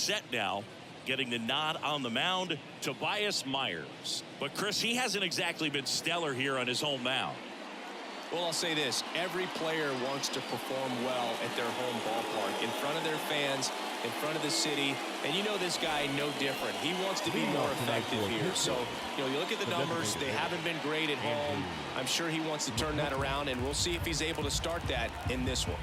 set now. Getting the nod on the mound, Tobias Myers. But Chris, he hasn't exactly been stellar here on his home mound. Well, I'll say this. Every player wants to perform well at their home ballpark, in front of their fans, in front of the city. And you know this guy no different. He wants to be more effective here. So, you look at the numbers. They haven't been great at home. I'm sure he wants to turn that around, and we'll see if he's able to start that in this one.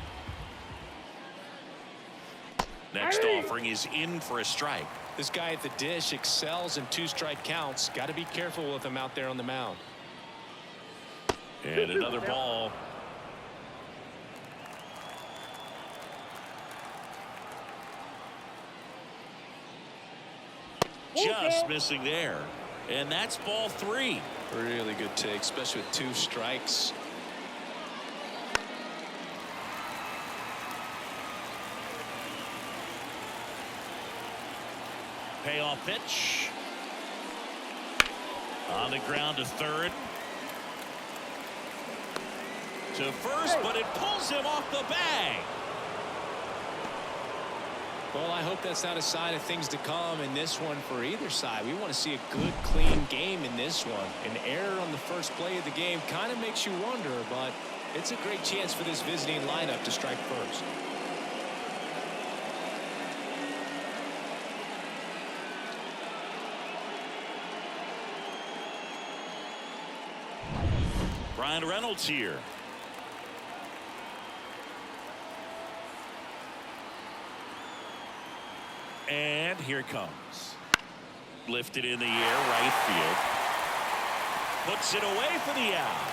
Next offering is in for a strike. This guy at the dish excels in 2-strike counts. Got to be careful with him out there on the mound. And another ball. Just missing there. And that's ball 3. Really good take, especially with 2 strikes. Payoff pitch. On the ground to third. To first, but it pulls him off the bag. Well, I hope that's not a sign of things to come in this one for either side. We want to see a good, clean game in this one. An error on the first play of the game kind of makes you wonder, but it's a great chance for this visiting lineup to strike first. Brian Reynolds here. And here it comes. Lifted in the air, right field. Puts it away for the out.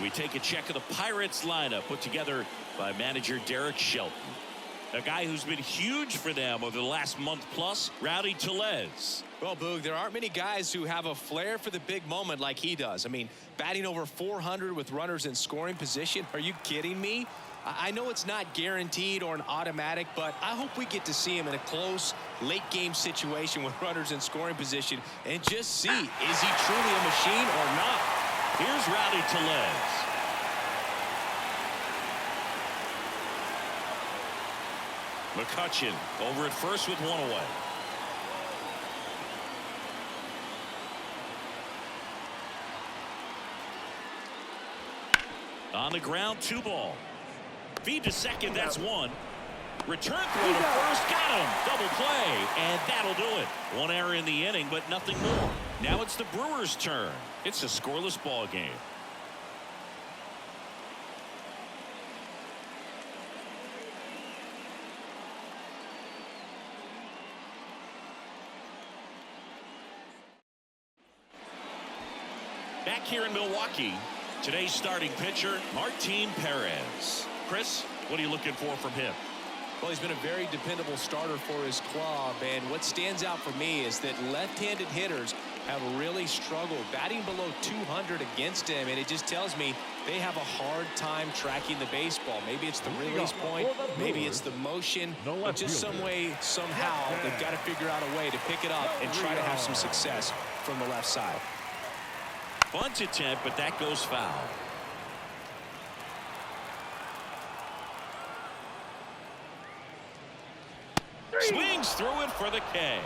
We take a check of the Pirates lineup put together by manager Derek Shelton. A guy who's been huge for them over the last month plus, Rowdy Tellez. Well, Boog, there aren't many guys who have a flair for the big moment like he does. I mean, batting over 400 with runners in scoring position. Are you kidding me? I know it's not guaranteed or an automatic, but I hope we get to see him in a close, late-game situation with runners in scoring position and just see, is he truly a machine or not? Here's Rowdy Tellez. McCutchen over at first with 1 away. On the ground, 2 ball. Feed to second, that's 1. Return throw to first, got him. Double play, and that'll do it. 1 error in the inning, but nothing more. Now it's the Brewers' turn. It's a scoreless ball game. Back here in Milwaukee, today's starting pitcher, Martin Perez. Chris, what are you looking for from him? Well, he's been a very dependable starter for his club, and what stands out for me is that left-handed hitters have really struggled batting below 200 against him, and it just tells me they have a hard time tracking the baseball. Maybe it's the release point, maybe it's the motion, but just some way, somehow, they've got to figure out a way to pick it up and try to have some success from the left side. Bunt attempt, but that goes foul. Swings through it for the K.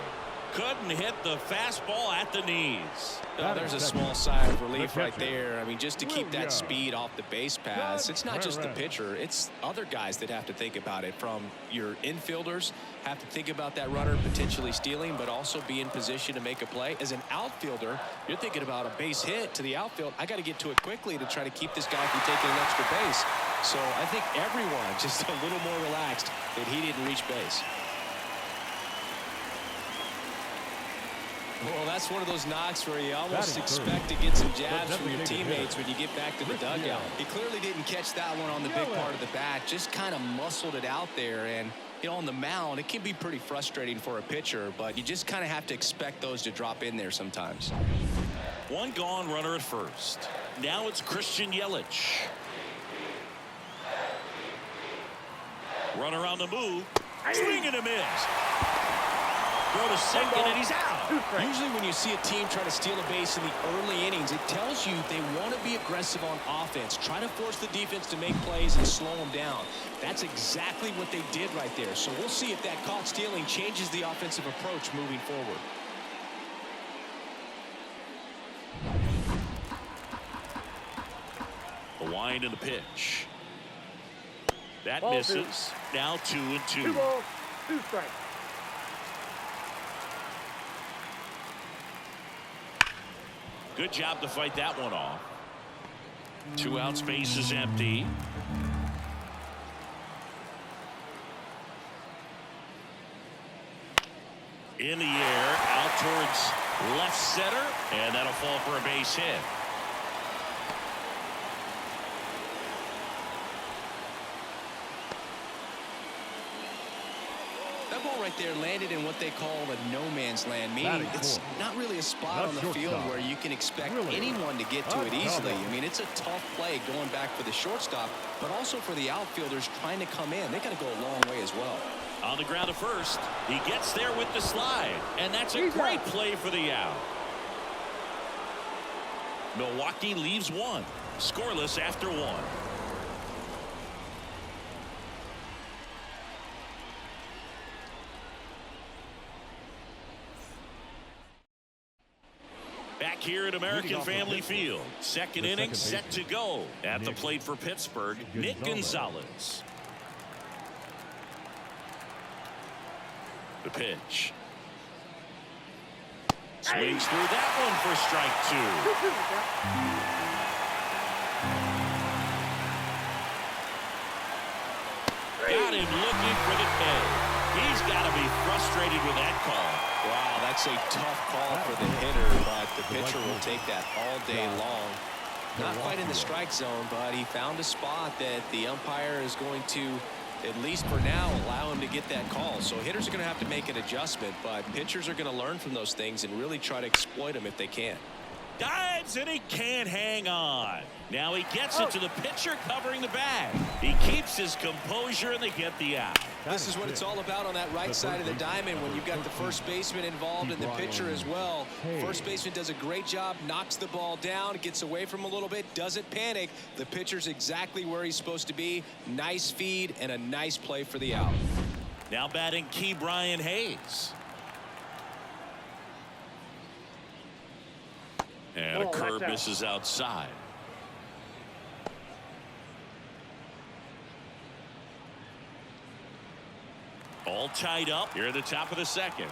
Couldn't hit the fastball at the knees. Oh, there's a small sigh of relief right there. I mean, just to keep that speed off the base pass. It's not just the pitcher. It's other guys that have to think about it. From your infielders have to think about that runner potentially stealing, but also be in position to make a play. As an outfielder, you're thinking about a base hit to the outfield. I got to get to it quickly to try to keep this guy from taking an extra base. So I think everyone just a little more relaxed that he didn't reach base. Well, that's one of those knocks where you almost expect to get some jabs from your teammates when you get back to the dugout. He clearly didn't catch that one on the big part of the bat, just kind of muscled it out there. And, on the mound, it can be pretty frustrating for a pitcher, but you just kind of have to expect those to drop in there sometimes. 1 gone, runner at first. Now it's Christian Yelich. Runner on the move. Swing and a miss. throw to second, and he's out. Usually when you see a team try to steal a base in the early innings, it tells you they want to be aggressive on offense. Try to force the defense to make plays and slow them down. That's exactly what they did right there. So we'll see if that caught stealing changes the offensive approach moving forward. The wind and the pitch. That misses. Now 2-2. 2 balls, 2 strikes. Good job to fight that one off. 2 outs, base is empty. In the air, out towards left center, and that'll fall for a base hit. That ball right there landed in what they call a no man's land, meaning it's not really a spot on the field where you can expect anyone to get to it easily. I mean, it's a tough play going back for the shortstop, but also for the outfielders trying to come in. They got to go a long way as well. On the ground to first, he gets there with the slide, and that's a great play for the out. Milwaukee leaves 1, scoreless after 1. Back here at American Family Field, second inning set to go. At the plate for Pittsburgh, Nick Gonzalez. The pitch. Swings through that one for strike 2. Got him looking for the K. He's got to be frustrated with that call. Wow, that's a tough call for the hitter, but the pitcher will take that all day long. Not quite in the strike zone, but he found a spot that the umpire is going to, at least for now, allow him to get that call. So hitters are going to have to make an adjustment, but pitchers are going to learn from those things and really try to exploit them if they can. Dives, and he can't hang on. Now he gets it to the pitcher covering the bag. He keeps his composure, and they get the out. This is what it's all about on that right side of the diamond when you've got the first baseman involved and the pitcher as well. First baseman does a great job, knocks the ball down, gets away from him a little bit, doesn't panic. The pitcher's exactly where he's supposed to be. Nice feed and a nice play for the out. Now batting Key Brian Hayes. And a curve misses outside. All tied up here at the top of the second.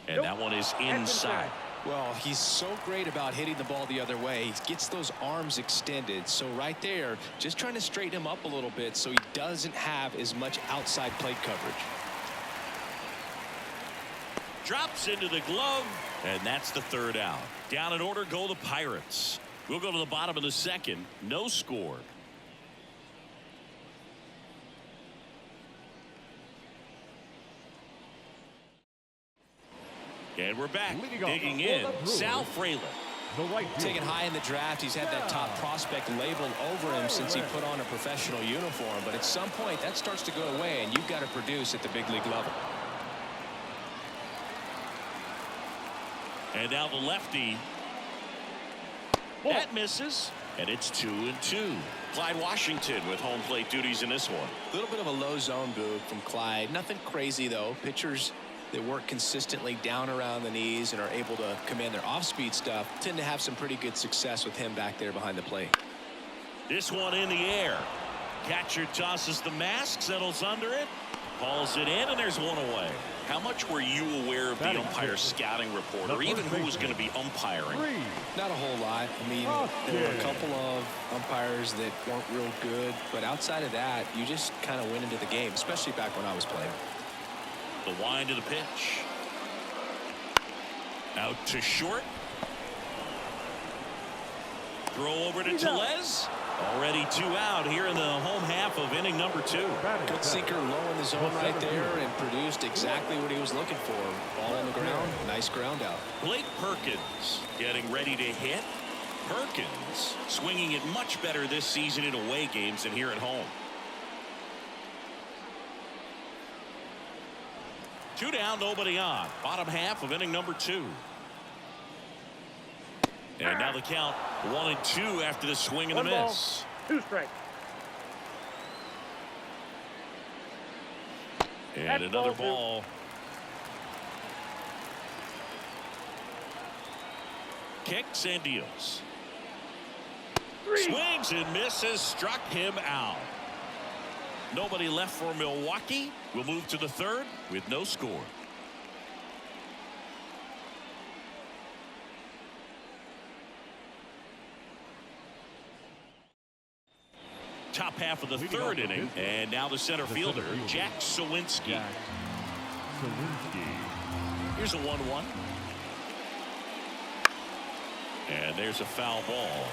And that one is inside. Well, he's so great about hitting the ball the other way. He gets those arms extended. So right there, just trying to straighten him up a little bit so he doesn't have as much outside plate coverage. Drops into the glove, and that's the third out. Down in order go the Pirates. We'll go to the bottom of the second. No score. And we're back. Digging in, Sal Frelick. Taken high in the draft, he's had that top prospect labeled over him since he put on a professional uniform. But at some point, that starts to go away, and you've got to produce at the big league level. And now the lefty. That misses, and it's 2-2. Clyde Washington with home plate duties in this one. A little bit of a low zone boot from Clyde. Nothing crazy, though. Pitchers that work consistently down around the knees and are able to command their off-speed stuff tend to have some pretty good success with him back there behind the plate. This one in the air. Catcher tosses the mask, settles under it, hauls it in, and there's one away. How much were you aware of the umpire scouting report, or even who was going to be umpiring? Not a whole lot. I mean, there were a couple of umpires that weren't real good, but outside of that, you just kind of went into the game, especially back when I was playing. The wind of the pitch. Out to short. Throw over to Tellez. Already 2 out here in the home half of inning number 2. Good sinker low in the zone right there and produced exactly what he was looking for. Ball on the ground. Nice ground out. Blake Perkins getting ready to hit. Perkins swinging it much better this season in away games than here at home. Two down, nobody on. Bottom half of inning number 2. And now the count 1-2 after the swing and the miss. 2 strikes. And another ball. Kicks and deals. Swings and misses, struck him out. Nobody left for Milwaukee. We'll move to the 3rd with no score. Top half of the 3rd inning, and now the center fielder, Jack Sawinski. Here's a 1-1. And there's a foul ball.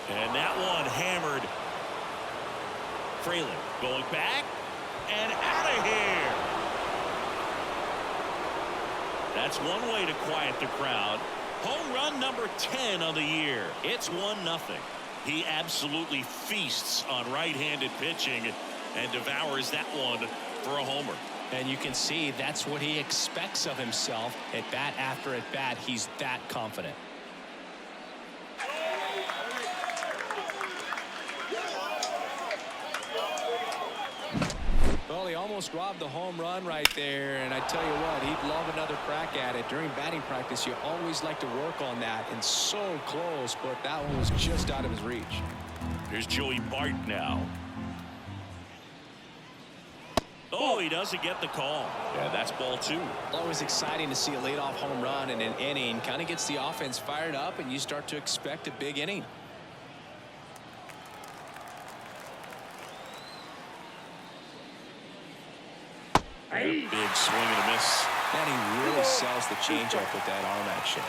And that one hammered. Fraley going back and out of here. That's one way to quiet the crowd. Home run number 10 on the year. It's 1-0. He absolutely feasts on right-handed pitching and devours that one for a homer. And you can see that's what he expects of himself. At bat after at bat, he's that confident. Well, he almost robbed the home run right there, and I tell you what, he'd love another crack at it. During batting practice, you always like to work on that, and so close, but that one was just out of his reach. Here's Joey Bart now. Oh, he doesn't get the call. Yeah, that's ball 2. Always exciting to see a leadoff home run in an inning. Kind of gets the offense fired up, and you start to expect a big inning. Big swing and a miss. And he really sells the changeup with that arm action.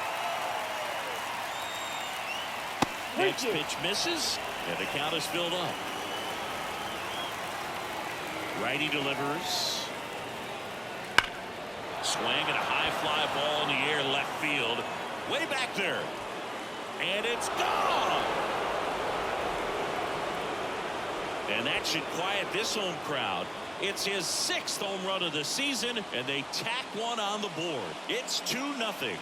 Next pitch misses, and the count is filled up. Righty delivers. Swing and a high fly ball in the air left field. Way back there. And it's gone. And that should quiet this home crowd. It's his 6th home run of the season, and they tack one on the board. It's 2-0.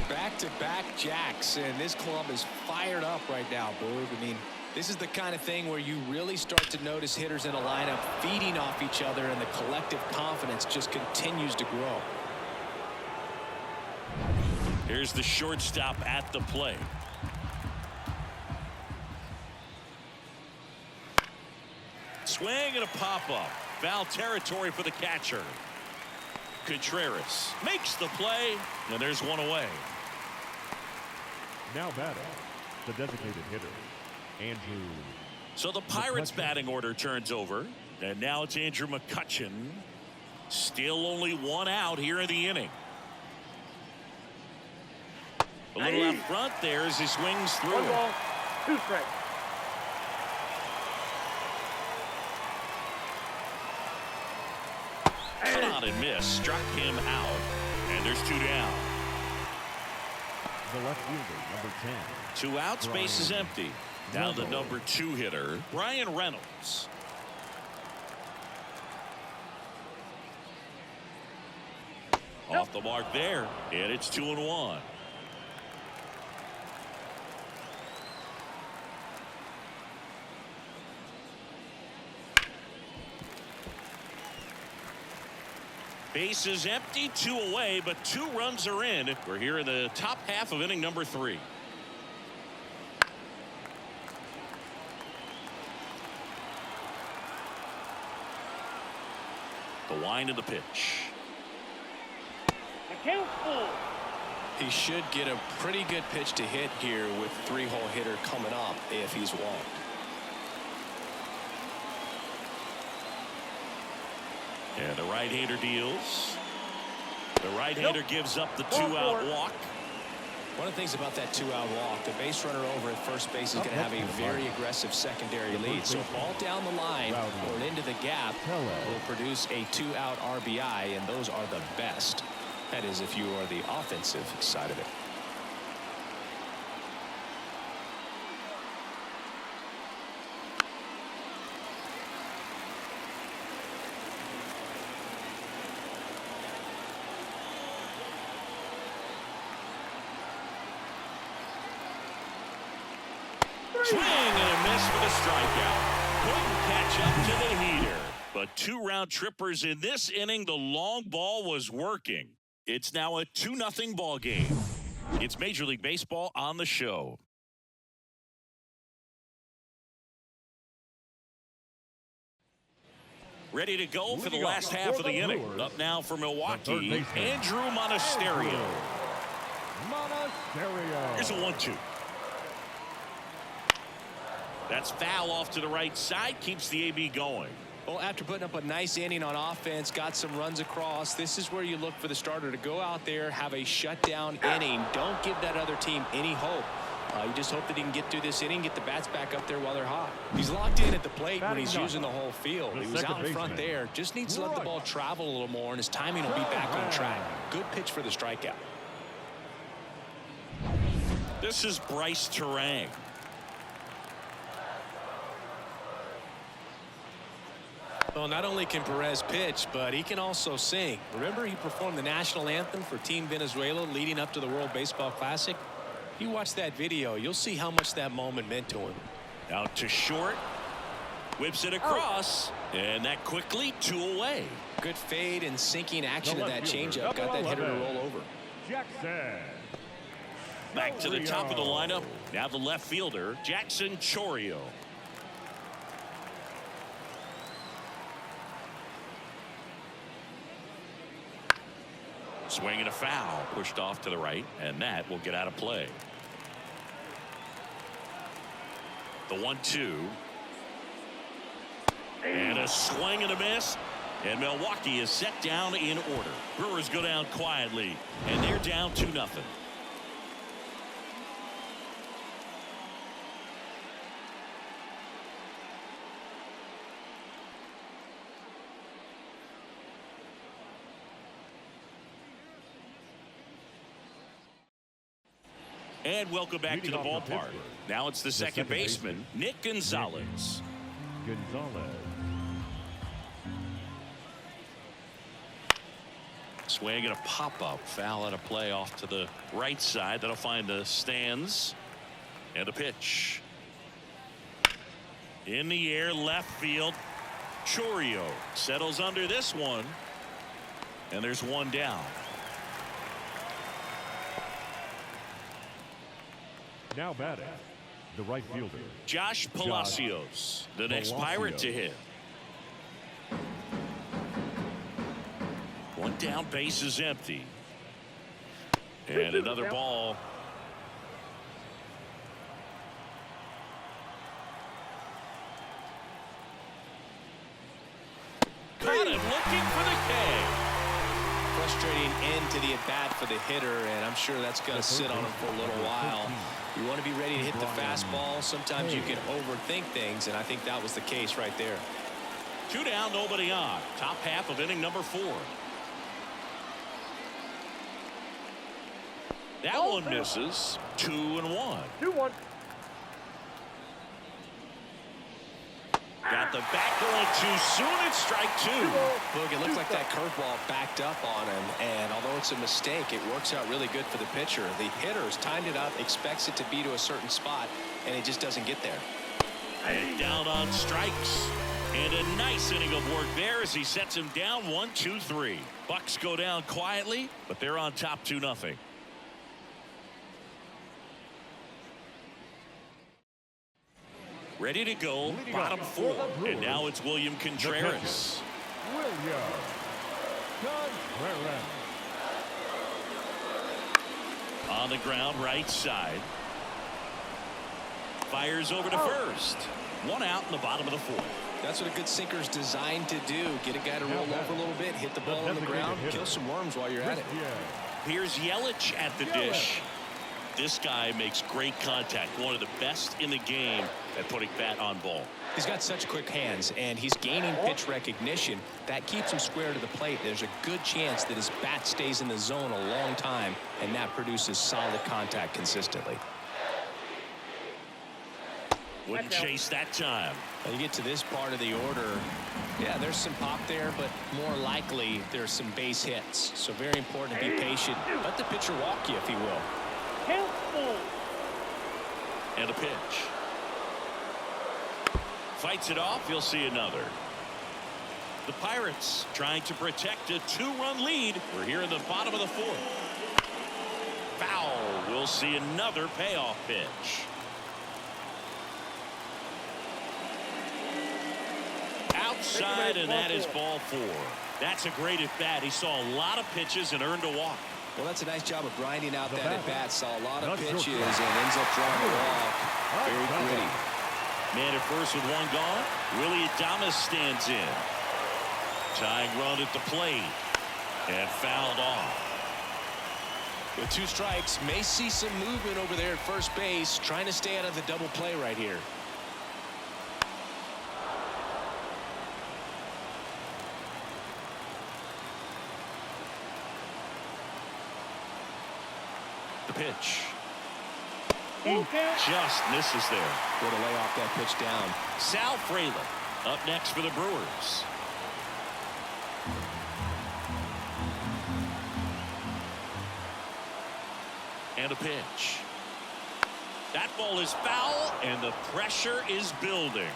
Back-to-back jacks, and this club is fired up right now, Boog. I mean, this is the kind of thing where you really start to notice hitters in a lineup feeding off each other, and the collective confidence just continues to grow. Here's the shortstop at the plate. Swing and a pop-up. Foul territory for the catcher. Contreras makes the play, and there's one away. Now batting, the designated hitter, Andrew. So the Pirates' batting order turns over, and now it's Andrew McCutchen. Still only 1 out here in the inning. A little out front there as he swings through. 1 ball, 2 strikes. Cut on and miss, struck him out, and there's 2 down. The left fielder, number 10. 2 outs, base is empty. Now the number 2 hitter, Brian Reynolds. Off the mark there, and it's 2-1. Base is empty, 2 away, but 2 runs are in. We're here in the top half of inning number 3. The wind of the pitch. Account full. He should get a pretty good pitch to hit here with 3-hole hitter coming up if he's walked. And the right-hander deals. The right-hander gives up the 2-out walk. One of the things about that two-out walk, the base runner over at first base is going to have a very aggressive secondary lead. So ball down the line or into the gap will produce a two-out RBI, and those are the best. That is if you are the offensive side of it. Swing and a miss for the strikeout. Couldn't catch up to the heater. But 2 round trippers in this inning. The long ball was working. It's now a 2-0 ball game. It's Major League Baseball on the show. Ready to go for the last half of the inning. Up now for Milwaukee, Andrew Monasterio. Here's a 1-2. That's foul off to the right side. Keeps the AB going. Well, after putting up a nice inning on offense, got some runs across, this is where you look for the starter to go out there, have a shutdown inning. Don't give that other team any hope. You just hope that he can get through this inning, get the bats back up there while they're hot. He's locked in at the plate when he's using the whole field. He was out in front there. Just needs to let the ball travel a little more, and his timing will be back on track. Good pitch for the strikeout. This is Bryce Terang. Well, not only can Perez pitch, but he can also sing. Remember, he performed the national anthem for Team Venezuela leading up to the World Baseball Classic. If you watch that video, you'll see how much that moment meant to him. Out to short. Whips it across. And that quickly 2 away. Good fade and sinking action of that changeup. Got that hitter to roll over. Jackson. Back to the top of the lineup. Now the left fielder, Jackson Chourio. Swing and a foul, pushed off to the right, and that will get out of play. The 1-2. And a swing and a miss. And Milwaukee is set down in order. Brewers go down quietly, and they're down 2-0. And welcome back to the ballpark. Now it's the second baseman, Nick Gonzalez. Swing and a pop-up. Foul out of play off to the right side. That'll find the stands. And a pitch. In the air, left field. Chourio settles under this one. And there's one down. Now batting, the right fielder, Josh Palacios, the next Pirate to hit. One down, base is empty. And another ball. Caught it, looking for the K. Frustrating end to the at-bat for the hitter, and I'm sure that's going to sit on him for a little while. You want to be ready to hit the fastball. Sometimes you can overthink things, and I think that was the case right there. 2 down, nobody on. Top half of inning number 4. That one misses. 2-1. 2-1. Got the back going too soon. It's strike 2. Look, it looked like that curveball backed up on him, and although it's a mistake, it works out really good for the pitcher. The hitter's timed it up, expects it to be to a certain spot, and it just doesn't get there. And down on strikes. And a nice inning of work there as he sets him down 1-2-3. Bucks go down quietly, but they're on top 2-0. Ready to go, bottom 4. And now it's William Contreras. On the ground, right side. Fires over to first. 1 out in the bottom of the 4th. That's what a good sinker is designed to do. Get a guy to roll over a little bit, hit the ball on the ground, kill some worms while you're at it. Here's Yelich at the dish. This guy makes great contact. One of the best in the game at putting bat on ball. He's got such quick hands, and he's gaining pitch recognition. That keeps him square to the plate. There's a good chance that his bat stays in the zone a long time, and that produces solid contact consistently. Wouldn't chase that time. When you get to this part of the order, yeah, there's some pop there, but more likely there's some base hits. So very important to be patient. Let the pitcher walk you, if he will. And a pitch. Fights it off. You'll see another. The Pirates trying to protect a 2-run lead. We're here in the bottom of the 4th. Foul. We'll see another payoff pitch. Outside, and that is ball 4. That's a great at bat. He saw a lot of pitches and earned a walk. Well, that's a nice job of grinding out that at bat. Saw a lot of pitches and ends up drawing a walk. Very gritty. Man at first with 1 gone. Willie Adames stands in. Tying run at the plate. And fouled off. With 2 strikes, may see some movement over there at first base. Trying to stay out of the double play right here. The pitch. Just misses there. Way to lay off that pitch down. Sal Frelick up next for the Brewers. And a pitch. That ball is foul, and the pressure is building.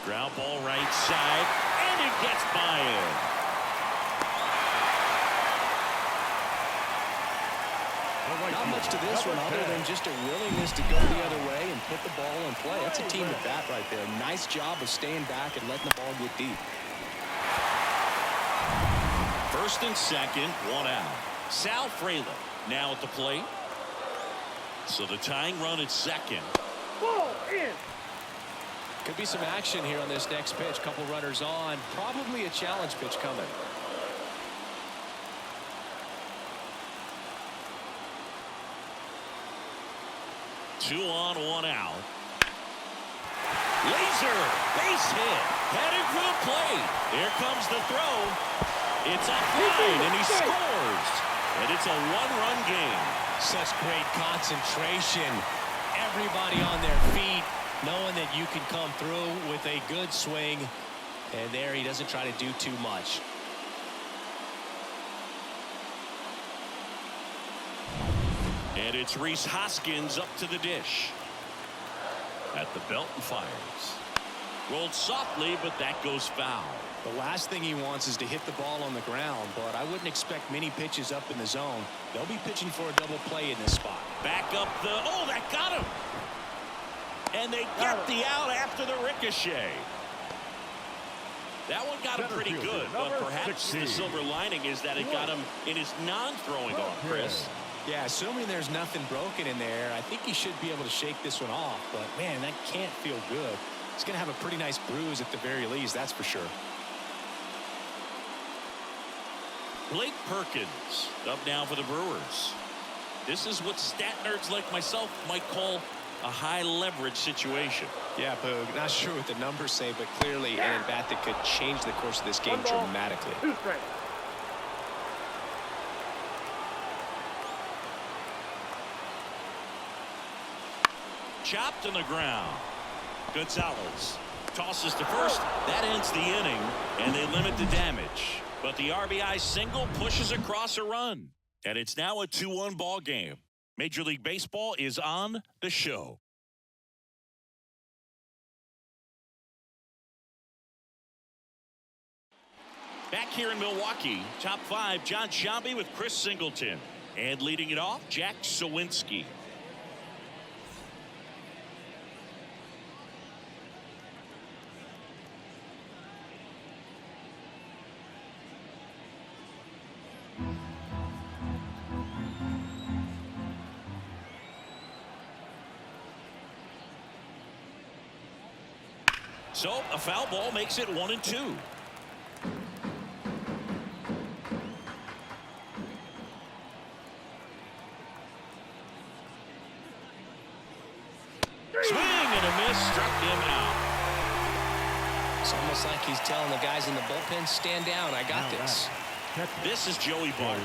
Ground ball right side, and it gets by him. Not much to this one other than just a willingness to go the other way and put the ball in play. That's a team at bat right there. Nice job of staying back and letting the ball get deep. First and second, 1 out. Sal Frelick now at the plate. So the tying run at second. Ball in. Could be some action here on this next pitch. Couple runners on. Probably a challenge pitch coming. Two on, 1 out. Laser, base hit, headed for the plate. Here comes the throw. It's offline, and he scores. And it's a 1-run game. Such great concentration. Everybody on their feet, knowing that you can come through with a good swing. And there he doesn't try to do too much. And it's Rhys Hoskins up to the dish. At the belt and fires. Rolled softly, but that goes foul. The last thing he wants is to hit the ball on the ground, but I wouldn't expect many pitches up in the zone. They'll be pitching for a double play in this spot. Back up the, oh, that got him. And they get the out after the ricochet. That one got him pretty good, but perhaps the silver lining is that it got him in his non-throwing arm, Chris. Yeah, assuming there's nothing broken in there, I think he should be able to shake this one off. But, man, that can't feel good. He's going to have a pretty nice bruise at the very least, that's for sure. Blake Perkins up now for the Brewers. This is what stat nerds like myself might call a high leverage situation. Yeah, Boog, not sure what the numbers say, but clearly an at-bat that could change the course of this game dramatically. 2 strikes. Chopped on the ground. Gonzalez tosses to first. That ends the inning, and they limit the damage. But the RBI single pushes across a run. And it's now a 2-1 ball game. Major League Baseball is on the show. Back here in Milwaukee, top 5, John Sciambi with Chris Singleton. And leading it off, Jack Sawinski. So a foul ball makes it 1-2. Swing and a miss, struck him out. It's almost like he's telling the guys in the bullpen, stand down, I got this. This is Joey Barton.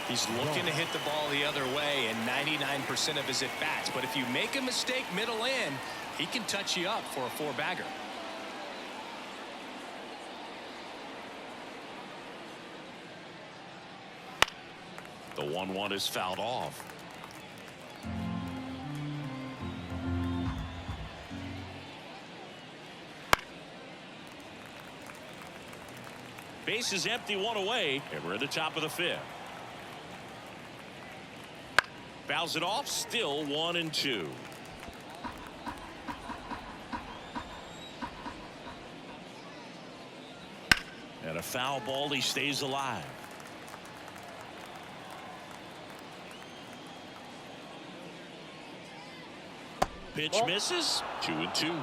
He's looking to hit the ball the other way in 99% of his at-bats. But if you make a mistake middle in, he can touch you up for a four-bagger. The 1-1 is fouled off. Base is empty, one away, and we're at the top of the fifth. Fouls it off, still 1-2. And a foul ball, he stays alive. Pitch misses, 2-2.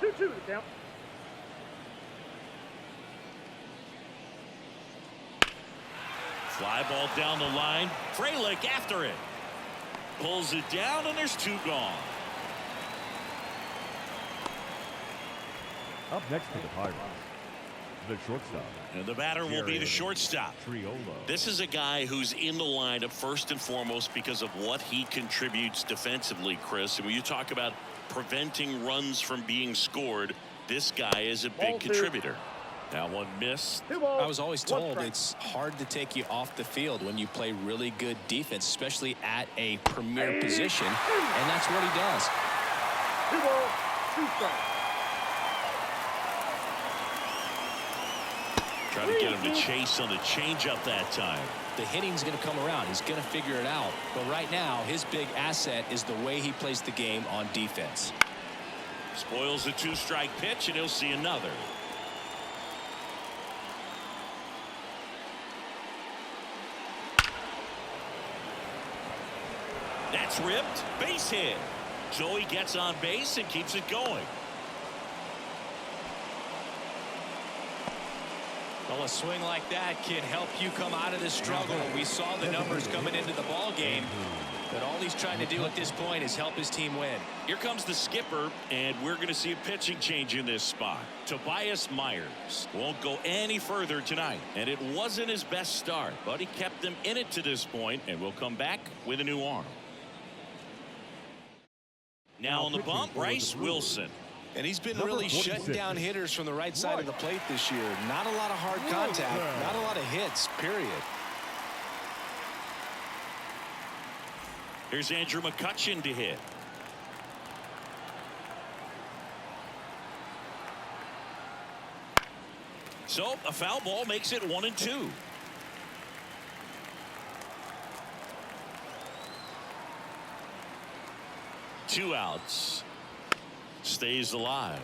2-2 to count. Fly ball down the line. Frelick after it. Pulls it down, and there's two gone. Up next to the Pirates, the shortstop. And the batter will be the shortstop. Triolo. This is a guy who's in the lineup first and foremost because of what he contributes defensively, Chris. And when you talk about preventing runs from being scored, this guy is a big contributor. Now one miss. I was always told it's hard to take you off the field when you play really good defense, especially at a premier position, and that's what he does. 2 balls, 2 strikes. Trying to get him to chase on the changeup that time. The hitting's going to come around. He's going to figure it out. But right now, his big asset is the way he plays the game on defense. Spoils the 2-strike pitch, and he'll see another. That's ripped. Base hit. So he gets on base and keeps it going. Well, a swing like that can help you come out of this struggle. We saw the numbers coming into the ball game, but all he's trying to do at this point is help his team win. Here comes the skipper, and we're going to see a pitching change in this spot. Tobias Myers won't go any further tonight, and it wasn't his best start, but he kept them in it to this point, and we'll come back with a new arm. Now on the bump, Bryce Wilson. And he's been really shutting down hitters from the right side of the plate this year. Not a lot of hard contact, not a lot of hits, period. Here's Andrew McCutchen to hit. So a foul ball makes it 1-2. Two outs. Stays alive.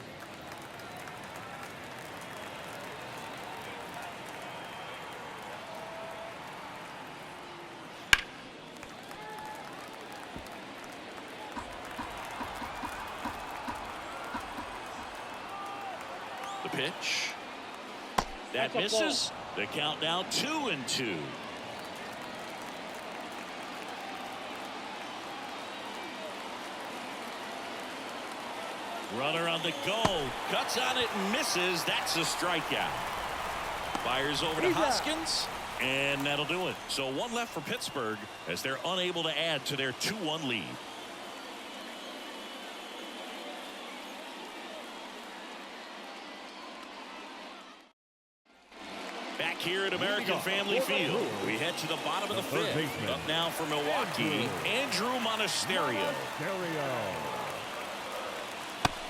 The pitch. That misses. The count now 2-2. Runner on the go. Cuts on it and misses. That's a strikeout. Fires over to Hoskins. And that'll do it. So one left for Pittsburgh as they're unable to add to their 2-1 lead. Back here at American Family Field, we head to the bottom of the fifth. Up now for Milwaukee, Andrew Monasterio.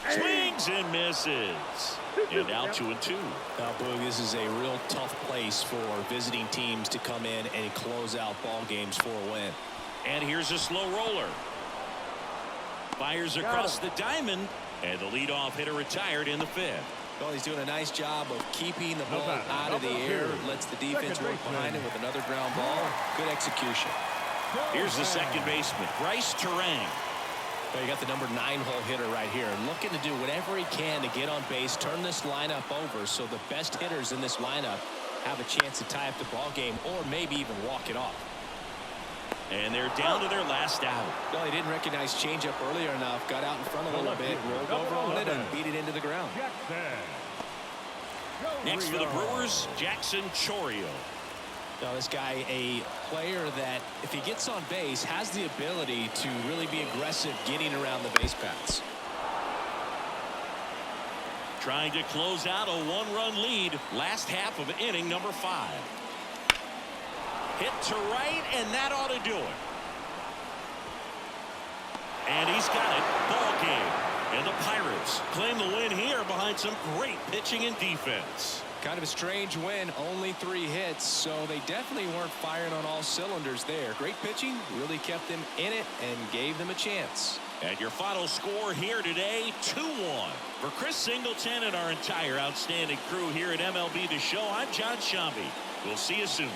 Swings and misses. And now 2-2. Now, Boog, this is a real tough place for visiting teams to come in and close out ball games for a win. And here's a slow roller. Fires across the diamond, and the leadoff hitter retired in the fifth. Well, he's doing a nice job of keeping the ball out of the air. Lets the defense work behind him with another ground ball. Good execution. Here's the second baseman, Bryce Terang. Well, you got the number 9 hole hitter right here, looking to do whatever he can to get on base, turn this lineup over so the best hitters in this lineup have a chance to tie up the ball game or maybe even walk it off. And they're down to their last out. Well, he didn't recognize changeup earlier enough, got out in front a little bit, rolled over on it, and beat it into the ground. Next for the Brewers, Jackson Chourio. Now, this guy, a player that, if he gets on base, has the ability to really be aggressive getting around the base paths. Trying to close out a 1-run lead, last half of inning number 5. Hit to right, and that ought to do it. And he's got it. Ball game. And the Pirates claim the win here behind some great pitching and defense. Kind of a strange win, only 3 hits, so they definitely weren't firing on all cylinders there. Great pitching, really kept them in it and gave them a chance. And your final score here today, 2-1. For Chris Singleton and our entire outstanding crew here at MLB The Show, I'm John Shambi. We'll see you soon.